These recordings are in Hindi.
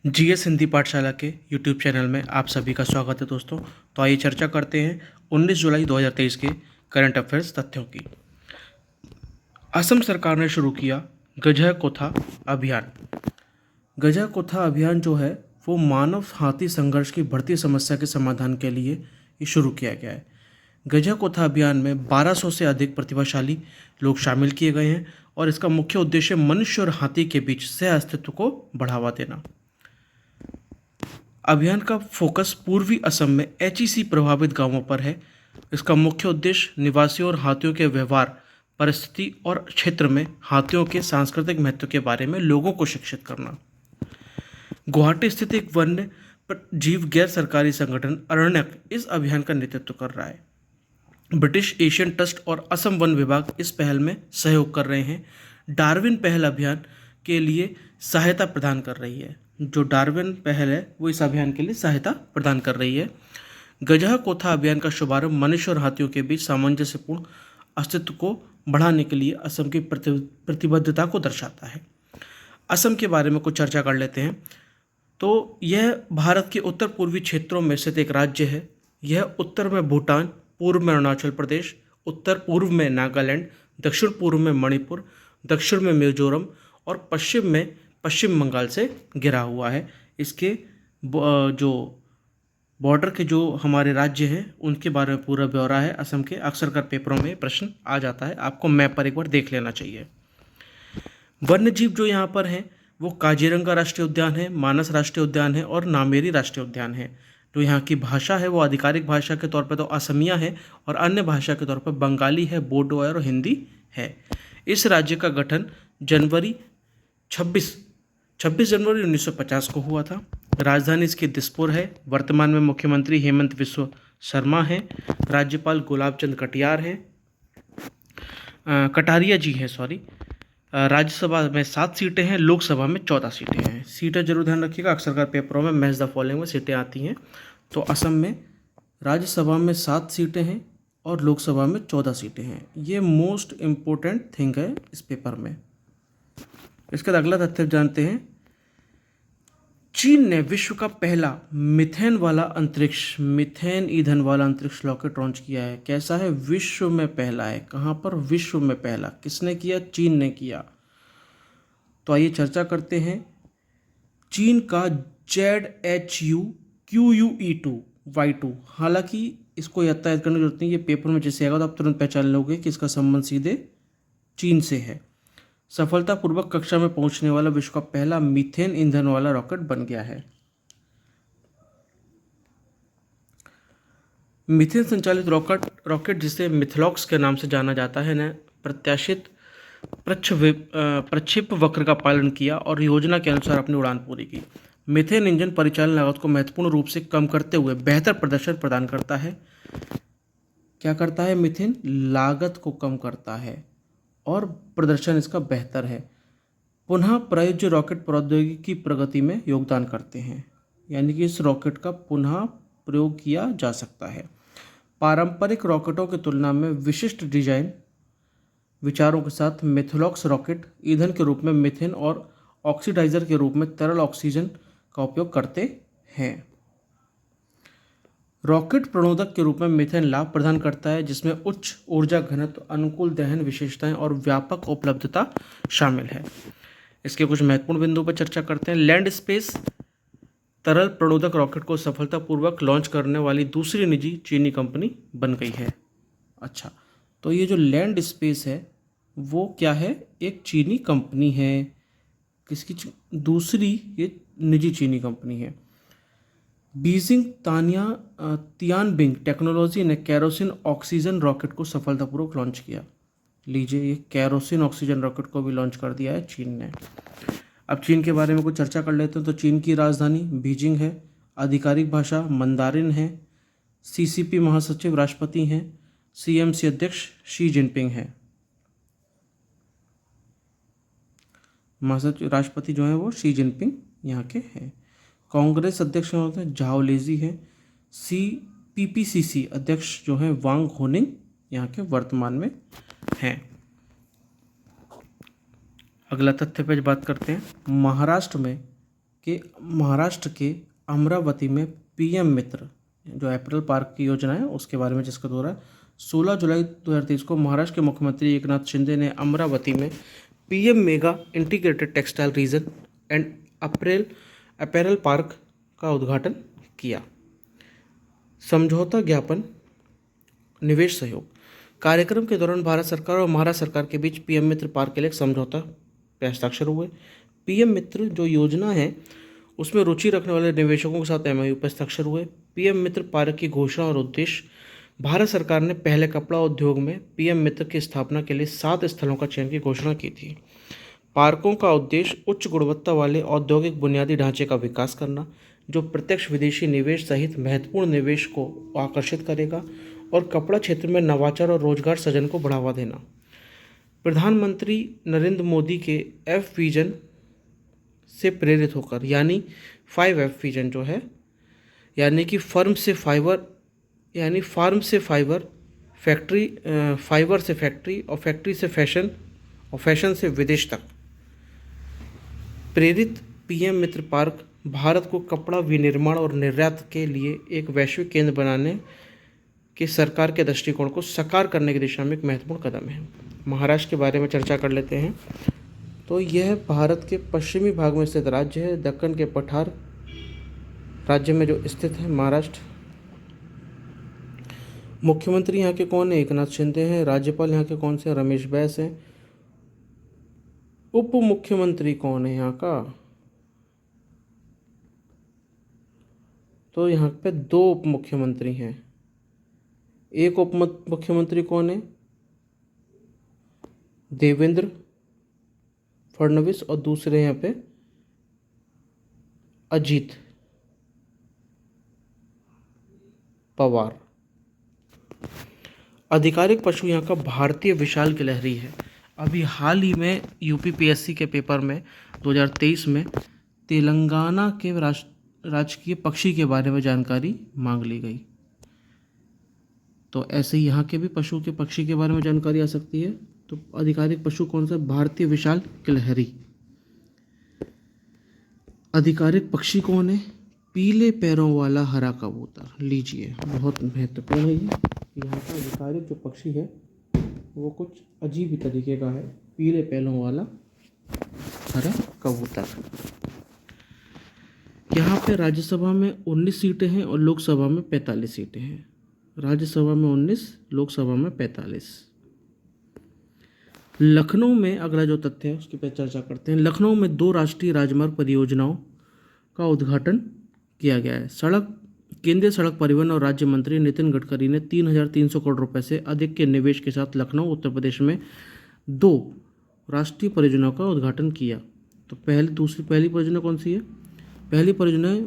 जीएस हिंदी पाठशाला के यूट्यूब चैनल में आप सभी का स्वागत है दोस्तों। तो आइए चर्चा करते हैं 19 जुलाई 2023 के करंट अफेयर्स तथ्यों की। असम सरकार ने शुरू किया गजह कोथा अभियान। गजह कोथा अभियान जो है वो मानव हाथी संघर्ष की बढ़ती समस्या के समाधान के लिए ये शुरू किया गया है। गजह कोथा अभियान में 1200 से अधिक प्रतिभाशाली लोग शामिल किए गए हैं और इसका मुख्य उद्देश्य मनुष्य और हाथी के बीच सह अस्तित्व को बढ़ावा देना। अभियान का फोकस पूर्वी असम में एचईसी प्रभावित गांवों पर है। इसका मुख्य उद्देश्य निवासियों और हाथियों के व्यवहार, परिस्थिति और क्षेत्र में हाथियों के सांस्कृतिक महत्व के बारे में लोगों को शिक्षित करना। गुवाहाटी स्थित एक वन्य जीव गैर सरकारी संगठन अरण्यक इस अभियान का नेतृत्व कर रहा है। ब्रिटिश एशियन ट्रस्ट और असम वन विभाग इस पहल में सहयोग कर रहे हैं। डार्विन पहल अभियान के लिए सहायता प्रदान कर रही है। जो डार्विन पहल है वो इस अभियान के लिए सहायता प्रदान कर रही है। गजह कोथा अभियान का शुभारंभ मनुष्य और हाथियों के बीच सामंजस्यपूर्ण अस्तित्व को बढ़ाने के लिए असम की प्रतिबद्धता को दर्शाता है। असम के बारे में कुछ चर्चा कर लेते हैं। तो यह भारत के उत्तर पूर्वी क्षेत्रों में स्थित एक राज्य है। यह उत्तर में भूटान, पूर्व में अरुणाचल प्रदेश, उत्तर पूर्व में नागालैंड, दक्षिण पूर्व में मणिपुर, दक्षिण में मिजोरम और पश्चिम में पश्चिम बंगाल से घिरा हुआ है। इसके जो बॉर्डर के जो हमारे राज्य हैं उनके बारे में पूरा ब्यौरा है असम के। अक्सर कर पेपरों में प्रश्न आ जाता है, आपको मैप पर एक बार देख लेना चाहिए। वन्य जीव जो यहाँ पर हैं वो काजीरंगा राष्ट्रीय उद्यान है, मानस राष्ट्रीय उद्यान है और नामेरी राष्ट्रीय उद्यान है। जो यहाँ की भाषा है वो आधिकारिक भाषा के तौर पर तो असमिया है और अन्य भाषा के तौर पर बंगाली है, बोडो है और हिंदी है। इस राज्य का गठन 26 जनवरी 1950 को हुआ था। राजधानी इसकी दिसपुर है। वर्तमान में मुख्यमंत्री हेमंत बिस्वा शर्मा हैं। राज्यपाल गुलाब चंद कटियार हैं, कटारिया जी हैं सॉरी। राज्यसभा में 7 सीटें हैं, लोकसभा में 14 सीटें हैं। सीटें जरूर ध्यान रखिएगा, अक्सर कर पेपरों में मैच द फॉलोइंग में सीटें आती हैं। तो असम में राज्यसभा में 7 सीटें हैं और लोकसभा में 14 सीटें हैं। ये मोस्ट इम्पोर्टेंट थिंग है इस पेपर में। इसके बाद अगला तथ्य जानते हैं। चीन ने विश्व का पहला मीथेन ईंधन वाला अंतरिक्ष रॉकेट लॉन्च किया है। कैसा है? विश्व में पहला है। कहाँ पर? विश्व में पहला। किसने किया? चीन ने किया। तो आइए चर्चा करते हैं। चीन का ZHUQUE2Y2, हालांकि इसको यातायात करने की जरूरत नहीं, ये पेपर में जैसे आएगा तो आप तुरंत पहचान लोगे कि इसका संबंध सीधे चीन से है। सफलतापूर्वक कक्षा में पहुंचने वाला विश्व का पहला मीथेन ईंधन वाला रॉकेट बन गया है। मीथेन संचालित रॉकेट जिसे मिथलॉक्स के नाम से जाना जाता है ने प्रत्याशित प्रक्षेप वक्र का पालन किया और योजना के अनुसार अपनी उड़ान पूरी की। मीथेन इंजन परिचालन लागत को महत्वपूर्ण रूप से कम करते हुए बेहतर प्रदर्शन प्रदान करता है। क्या करता है? मीथेन लागत को कम करता है और प्रदर्शन इसका बेहतर है। पुनः प्रयोज्य रॉकेट प्रौद्योगिकी की प्रगति में योगदान करते हैं, यानी कि इस रॉकेट का पुनः प्रयोग किया जा सकता है। पारंपरिक रॉकेटों की तुलना में विशिष्ट डिजाइन विचारों के साथ मिथलॉक्स रॉकेट ईंधन के रूप में मीथेन और ऑक्सीडाइजर के रूप में तरल ऑक्सीजन का उपयोग करते हैं। रॉकेट प्रणोदक के रूप में मीथेन लाभ प्रदान करता है, जिसमें उच्च ऊर्जा घनत्व, अनुकूल दहन विशेषताएं और व्यापक उपलब्धता शामिल है। इसके कुछ महत्वपूर्ण बिंदुओं पर चर्चा करते हैं। लैंड स्पेस तरल प्रणोदक रॉकेट को सफलतापूर्वक लॉन्च करने वाली दूसरी निजी चीनी कंपनी बन गई है। अच्छा, तो ये जो लैंड स्पेस है वो क्या है? एक चीनी कंपनी है। किसकी? दूसरी ये निजी चीनी कंपनी है। बीजिंग तियानबिंग टेक्नोलॉजी ने केरोसिन ऑक्सीजन रॉकेट को सफलतापूर्वक लॉन्च किया। लीजिए, ये केरोसिन ऑक्सीजन रॉकेट को भी लॉन्च कर दिया है चीन ने। अब चीन के बारे में कुछ चर्चा कर लेते हैं। तो चीन की राजधानी बीजिंग है। आधिकारिक भाषा मंदारिन है। CCP महासचिव राष्ट्रपति हैं। CMC अध्यक्ष शी जिनपिंग है। महासचिव राष्ट्रपति जो है वो शी जिनपिंग यहाँ के हैं। कांग्रेस अध्यक्ष होते हैं झाओलेजी हैं। CPPCC अध्यक्ष जो हैं वांग होनिंग यहाँ के वर्तमान में हैं। अगला तथ्य पे बात करते हैं। महाराष्ट्र में कि महाराष्ट्र के अमरावती में पीएम मित्र जो एपरल पार्क की योजना है उसके बारे में जिसका दौरा 16 जुलाई 2023 को महाराष्ट्र के मुख्यमंत्री एकनाथ शिंदे ने अमरावती में PM mega integrated textile reason and apparel park का उद्घाटन किया। समझौता ज्ञापन निवेश सहयोग कार्यक्रम के दौरान भारत सरकार और महाराष्ट्र सरकार के बीच पीएम मित्र पार्क के लिए एक समझौता पे हस्ताक्षर हुए। पीएम मित्र जो योजना है उसमें रुचि रखने वाले निवेशकों के साथ एमओयू पर हस्ताक्षर हुए। पीएम मित्र पार्क की घोषणा और उद्देश्य भारत सरकार ने पहले कपड़ा उद्योग में पीएम मित्र की स्थापना के लिए 7 स्थलों का चयन की घोषणा की थी। पार्कों का उद्देश्य उच्च गुणवत्ता वाले औद्योगिक बुनियादी ढांचे का विकास करना जो प्रत्यक्ष विदेशी निवेश सहित महत्वपूर्ण निवेश को आकर्षित करेगा और कपड़ा क्षेत्र में नवाचार और रोजगार सृजन को बढ़ावा देना। प्रधानमंत्री नरेंद्र मोदी के एफ विजन से प्रेरित होकर यानी 5F विजन जो है यानी कि फार्म से फाइबर, फैक्ट्री फाइबर से फैक्ट्री और फैक्ट्री से फैशन और फैशन से विदेश तक प्रेरित पीएम मित्र पार्क भारत को कपड़ा विनिर्माण और निर्यात के लिए एक वैश्विक केंद्र बनाने के सरकार के दृष्टिकोण को साकार करने की दिशा में एक महत्वपूर्ण कदम है। महाराष्ट्र के बारे में चर्चा कर लेते हैं। तो यह भारत के पश्चिमी भाग में स्थित राज्य है। दक्कन के पठार राज्य में जो स्थित है महाराष्ट्र। मुख्यमंत्री यहाँ के कौन है? एकनाथ शिंदे हैं। राज्यपाल यहाँ के कौन से हैं? रमेश बैस हैं। उप मुख्यमंत्री कौन है यहाँ का? तो यहाँ पे 2 उप मुख्यमंत्री हैं। एक उप मुख्यमंत्री कौन है? देवेंद्र फडणवीस और दूसरे यहाँ पे अजीत पवार। आधिकारिक पशु यहाँ का भारतीय विशाल गिलहरी है। अभी हाल ही में यूपीपीएससी के पेपर में 2023 में तेलंगाना के राजकीय पक्षी के बारे में जानकारी मांग ली गई। तो ऐसे ही यहाँ के भी पशु के पक्षी के बारे में जानकारी आ सकती है। तो आधिकारिक पशु कौन सा? भारतीय विशाल गिलहरी। आधिकारिक पक्षी कौन है? पीले पैरों वाला हरा कबूतर। लीजिए, बहुत महत्वपूर्ण है ये। यहाँ का आधिकारिक जो पक्षी है वो कुछ अजीब ही तरीके का है। पीले पैरों वाला हरा कबूतर। यहाँ पे राज्यसभा में 19 सीटें हैं और लोकसभा में 45 सीटें हैं। राज्यसभा में 19, लोकसभा में 45। लखनऊ में अगला जो तथ्य है उसकी पे चर्चा करते हैं। लखनऊ में 2 राष्ट्रीय राजमार्ग परियोजनाओं का उद्घाटन किया गया है। केंद्रीय सड़क परिवहन और राज्य मंत्री नितिन गडकरी ने 3,300 करोड़ रुपए से अधिक के निवेश के साथ लखनऊ उत्तर प्रदेश में 2 राष्ट्रीय परियोजनाओं का उद्घाटन किया। तो पहली परियोजना कौन सी है? पहली परियोजना है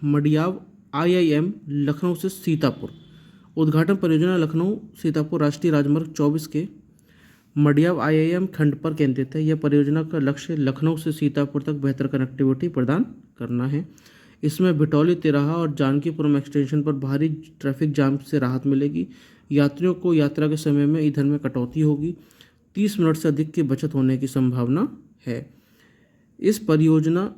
मडियाव IIM लखनऊ से सीतापुर। उद्घाटन परियोजना लखनऊ सीतापुर राष्ट्रीय राजमार्ग 24 के मडियाव IIM खंड पर केंद्रित है। यह परियोजना का लक्ष्य लखनऊ से सीतापुर तक बेहतर कनेक्टिविटी प्रदान करना है। इसमें भिटौली तिराहा और जानकीपुरम एक्सटेंशन पर भारी ट्रैफिक जाम से राहत मिलेगी। यात्रियों को यात्रा के समय में ईंधन में कटौती होगी। 30 मिनट से अधिक की बचत होने की संभावना है। इस परियोजना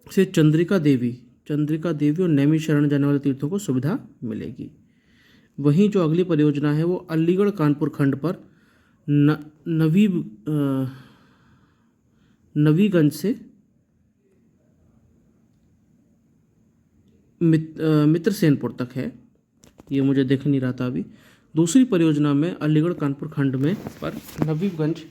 से चंद्रिका देवी और नैमी शरण जाने वाले तीर्थों को सुविधा मिलेगी। वहीं जो अगली परियोजना है वो अलीगढ़ कानपुर खंड पर नवीगंज से मित्रसेनपुर तक है। ये मुझे देख नहीं रहा था अभी। दूसरी परियोजना में अलीगढ़ कानपुर खंड में पर नवीगंज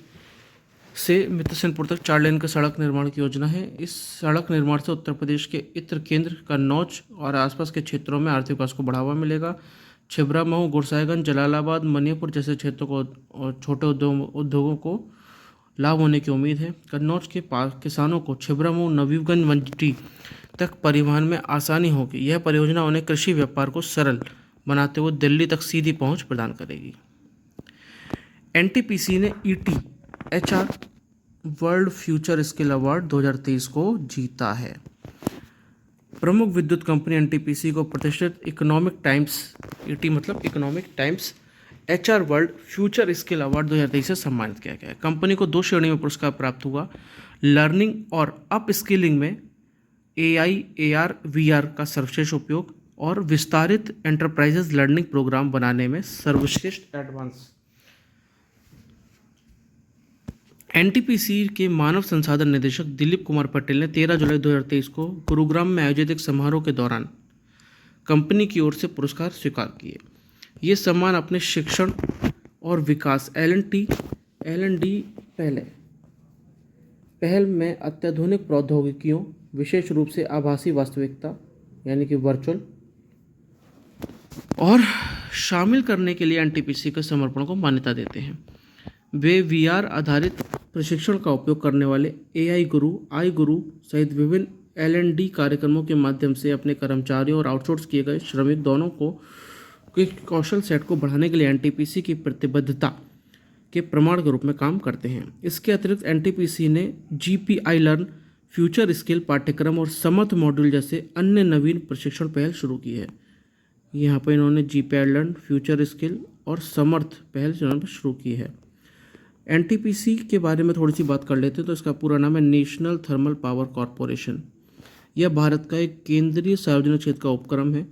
से मित्रसेनपुर तक 4 लेन का सड़क निर्माण की योजना है। इस सड़क निर्माण से उत्तर प्रदेश के इत्र केंद्र कन्नौज और आसपास के क्षेत्रों में आर्थिक विकास को बढ़ावा मिलेगा। छिबरा, मऊ, गुरसाइगंज, जलालाबाद, मनियापुर जैसे क्षेत्रों को और छोटे उद्योगों को लाभ होने की उम्मीद है। कन्नौज के किसानों को छिबरा, मऊ, नवीगंज मंडी तक परिवहन में आसानी होगी। यह परियोजना उन्हें कृषि व्यापार को सरल बनाते हुए दिल्ली तक सीधी पहुंच प्रदान करेगी। NTPC ने ET-HR world future skill award 2023 को जीता है। प्रमुख विद्युत कंपनी NTPC को प्रतिष्ठित इकोनॉमिक टाइम्स, ET मतलब economic times HR world future skill award 2023 से सम्मानित किया गया है। कंपनी को 2 श्रेणी में पुरस्कार प्राप्त हुआ। लर्निंग और अप स्किलिंग में AI, AR, VR का सर्वश्रेष्ठ उपयोग और विस्तारित एंटरप्राइजेज लर्निंग प्रोग्राम बनाने में सर्वश्रेष्ठ एडवांस। NTPC के मानव संसाधन निदेशक दिलीप कुमार पटेल ने 13 जुलाई 2023 को गुरुग्राम में आयोजित एक समारोह के दौरान कंपनी की ओर से पुरस्कार स्वीकार किए। ये सम्मान अपने शिक्षण और विकास L&D पहल में अत्याधुनिक प्रौद्योगिकियों, विशेष रूप से आभासी वास्तविकता यानी कि वर्चुअल, और शामिल करने के लिए NTPC के समर्पण को मान्यता देते हैं। वे VR आधारित प्रशिक्षण का उपयोग करने वाले AI गुरु, iGuru सहित विभिन्न L&D कार्यक्रमों के माध्यम से अपने कर्मचारियों और आउटसोर्स किए गए श्रमिक दोनों को के कौशल सेट को बढ़ाने के लिए NTPC की प्रतिबद्धता के प्रमाण के रूप में काम करते हैं। इसके अतिरिक्त NTPC ने GPI लर्न, फ्यूचर स्किल पाठ्यक्रम और समर्थ मॉड्यूल जैसे अन्य नवीन प्रशिक्षण पहल शुरू की है। यहाँ पर इन्होंने GPI लर्न, फ्यूचर स्किल और समर्थ पहल शुरू की है। NTPC के बारे में थोड़ी सी बात कर लेते हैं तो इसका पूरा नाम है नेशनल थर्मल पावर कॉरपोरेशन। यह भारत का एक केंद्रीय सार्वजनिक क्षेत्र का उपक्रम है।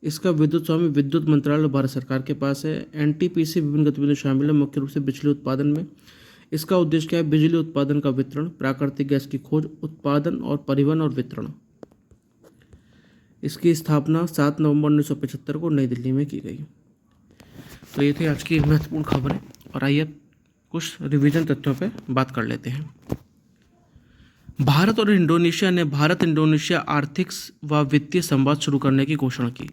इसका विद्युत स्वामी विद्युत मंत्रालय भारत सरकार के पास है। NTPC विभिन्न गतिविधियों शामिल है, मुख्य रूप से बिजली उत्पादन में। इसका उद्देश्य क्या है? बिजली उत्पादन का वितरण, प्राकृतिक गैस की खोज, उत्पादन और परिवहन और वितरण। इसकी स्थापना 7 नवंबर 1975 को नई दिल्ली में की गई। तो ये थी आज की महत्वपूर्ण खबरें, और आइए कुछ रिवीजन तथ्यों पे बात कर लेते हैं। भारत और इंडोनेशिया ने भारत इंडोनेशिया आर्थिक व वित्तीय संवाद शुरू करने की घोषणा की।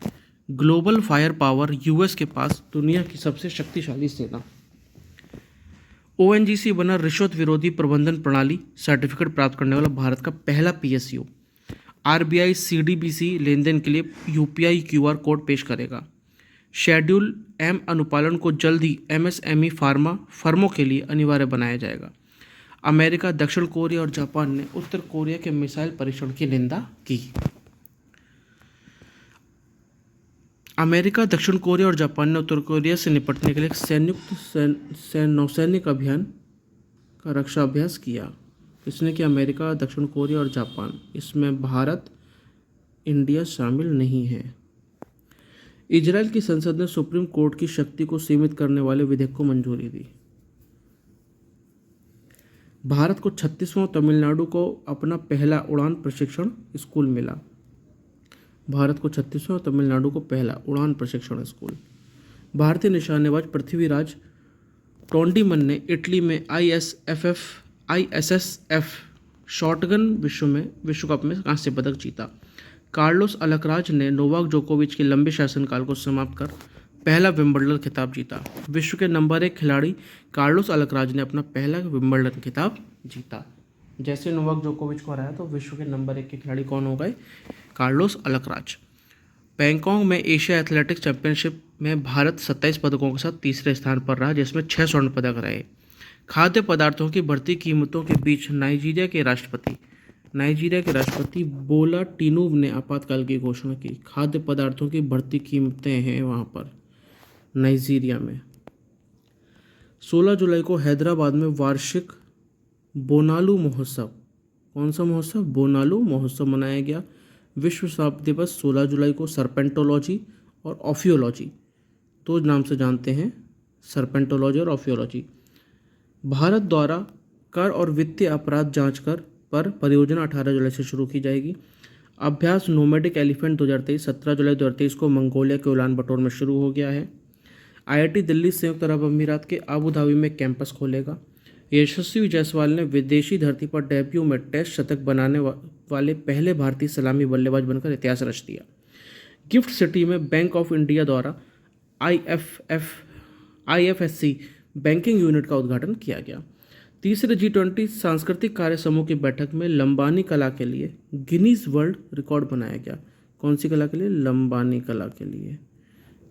ग्लोबल फायर पावर, US के पास दुनिया की सबसे शक्तिशाली सेना। ONGC बना रिश्वत विरोधी प्रबंधन प्रणाली सर्टिफिकेट प्राप्त करने वाला भारत का पहला PSU। RBI CDBC लेन देन के लिए UPI QR कोड पेश करेगा। शेड्यूल M अनुपालन को जल्द ही MSME फर्मों के लिए अनिवार्य बनाया जाएगा। अमेरिका, दक्षिण कोरिया और जापान ने उत्तर कोरिया के मिसाइल परीक्षण की निंदा की। अमेरिका, दक्षिण कोरिया और जापान ने उत्तर कोरिया से निपटने के लिए एक संयुक्त नौसैनिक अभियान का रक्षा अभ्यास किया। इसने किया अमेरिका, दक्षिण कोरिया और जापान। इसमें भारत, इंडिया शामिल नहीं है। इजराइल की संसद ने सुप्रीम कोर्ट की शक्ति को सीमित करने वाले विधेयक को मंजूरी दी। भारत को 36वां तमिलनाडु को अपना पहला उड़ान प्रशिक्षण स्कूल मिला। भारत को 36वां तमिलनाडु को पहला उड़ान प्रशिक्षण स्कूल। भारतीय निशानेबाज पृथ्वीराज टोंडीमन ने इटली में ISSF शॉटगन विश्व कप में कांस्य पदक जीता। कार्लोस अलकराज ने नोवाक जोकोविच के लंबे शासनकाल को समाप्त कर पहला विंबलडन खिताब जीता। विश्व के नंबर 1 खिलाड़ी कार्लोस अलकराज ने अपना पहला विंबलडन खिताब जीता। जैसे नोवाक जोकोविच को हराया तो विश्व के नंबर 1 के खिलाड़ी कौन हो गए? Carlos Alcaraz. बैंकॉक में एशिया एथलेटिक्स चैंपियनशिप में भारत 27 पदकों के साथ तीसरे स्थान पर रहा, जिसमें 6 स्वर्ण पदक रहे। खाद्य पदार्थों की बढ़ती कीमतों के बीच नाइजीरिया के राष्ट्रपति बोला टिनुब ने आपातकाल की घोषणा की। खाद्य पदार्थों की बढ़ती कीमतें हैं वहाँ पर नाइजीरिया में। 16 जुलाई को हैदराबाद में वार्षिक बोनालू महोत्सव, कौन सा महोत्सव? बोनालू महोत्सव मनाया गया। विश्व सांप दिवस 16 जुलाई को सर्पेंटोलॉजी और ऑफियोलॉजी, दो नाम से जानते हैं, सर्पेंटोलॉजी और ऑफियोलॉजी। भारत द्वारा कर और वित्तीय अपराध जांच कर पर परियोजना 18 जुलाई से शुरू की जाएगी। अभ्यास नोमैडिक एलिफेंट 2023 17 जुलाई 2023 को मंगोलिया के उलान बटोर में शुरू हो गया है। IIT दिल्ली संयुक्त अरब अमीरात के अबू धाबी में कैंपस खोलेगा। यशस्वी जायसवाल ने विदेशी धरती पर डेब्यू में टेस्ट शतक बनाने वाले पहले भारतीय सलामी बल्लेबाज बनकर इतिहास रच दिया। गिफ्ट सिटी में बैंक ऑफ इंडिया द्वारा IFSC बैंकिंग यूनिट का उद्घाटन किया गया। तीसरे G20 सांस्कृतिक कार्य समूह की बैठक में लंबानी कला के लिए गिनीज वर्ल्ड रिकॉर्ड बनाया गया। कौन सी कला के लिए? लंबानी कला के लिए।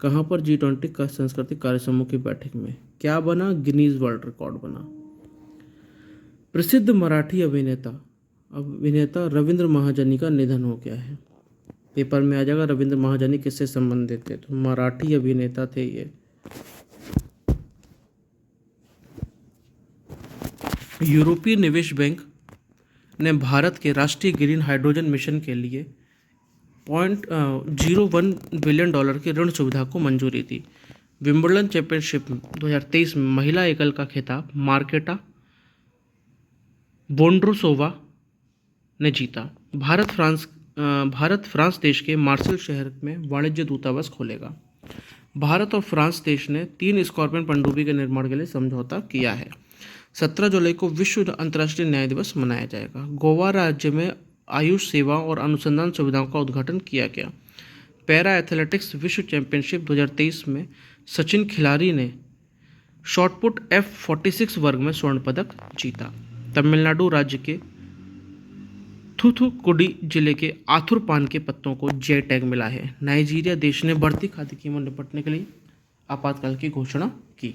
कहाँ पर? G20 का सांस्कृतिक कार्य समूह की बैठक में क्या बना? गिनीज वर्ल्ड रिकॉर्ड बना। प्रसिद्ध मराठी अभिनेता रविंद्र महाजनी का निधन हो गया है। पेपर में आ जाएगा रविंद्र महाजनी किससे संबंधित थे, तो मराठी अभिनेता थे ये। यूरोपीय निवेश बैंक ने भारत के राष्ट्रीय ग्रीन हाइड्रोजन मिशन के लिए 0.01 बिलियन डॉलर की ऋण सुविधा को मंजूरी दी। विंबलडन चैंपियनशिप 2023 में महिला एकल का खिताब मार्केटा बोंड्रोसोवा ने जीता। भारत फ्रांस देश के मार्सेल शहर में वाणिज्य दूतावास खोलेगा। भारत और फ्रांस देश ने 3 स्कॉर्पियन पनडुब्बी के निर्माण के लिए समझौता किया है। 17 जुलाई को विश्व अंतर्राष्ट्रीय न्याय दिवस मनाया जाएगा। गोवा राज्य में आयुष सेवा और अनुसंधान सुविधाओं का उद्घाटन किया गया। पैरा एथलेटिक्स विश्व चैंपियनशिप 2023 में सचिन खिलाड़ी ने शॉटपुट F46 वर्ग में स्वर्ण पदक जीता। तमिलनाडु राज्य के थूथुकुडी जिले के आथुर पान के पत्तों को जीआई टैग मिला है। नाइजीरिया देश ने बढ़ती खाद्य कीमत निपटने के लिए आपातकाल की घोषणा की।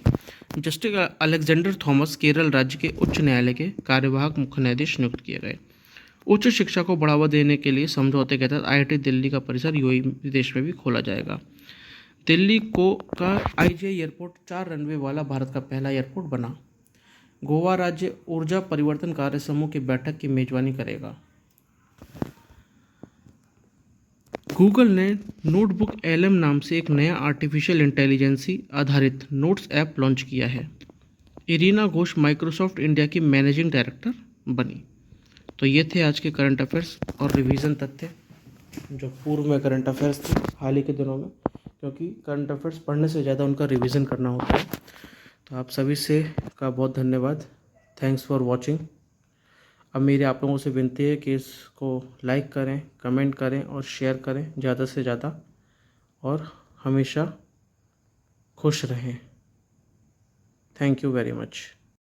जस्टिस अलेक्जेंडर थॉमस केरल राज्य के उच्च न्यायालय के कार्यवाहक मुख्य न्यायाधीश नियुक्त किए गए। उच्च शिक्षा को बढ़ावा देने के लिए समझौते के तहत IIT दिल्ली का परिसर यूएई विदेश में भी खोला जाएगा। दिल्ली का IGI एयरपोर्ट 4 रनवे वाला भारत का पहला एयरपोर्ट बना। गोवा राज्य ऊर्जा परिवर्तन कार्य समूह की बैठक की मेजबानी करेगा। गूगल ने नोटबुक LM नाम से एक नया आर्टिफिशियल इंटेलिजेंसी आधारित नोट्स ऐप लॉन्च किया है। इरीना घोष माइक्रोसॉफ्ट इंडिया की मैनेजिंग डायरेक्टर बनी। तो ये थे आज के करंट अफेयर्स और रिवीजन तथ्य जो पूर्व में करंट अफेयर्स थे हाल ही के दिनों में, क्योंकि करंट अफेयर्स पढ़ने से ज़्यादा उनका रिवीजन करना होता है। तो आप सभी से का बहुत धन्यवाद। Thanks for watching. अब मेरी आप लोगों से विनती है कि इसको लाइक करें, कमेंट करें और शेयर करें ज़्यादा से ज़्यादा, और हमेशा खुश रहें। Thank you very much.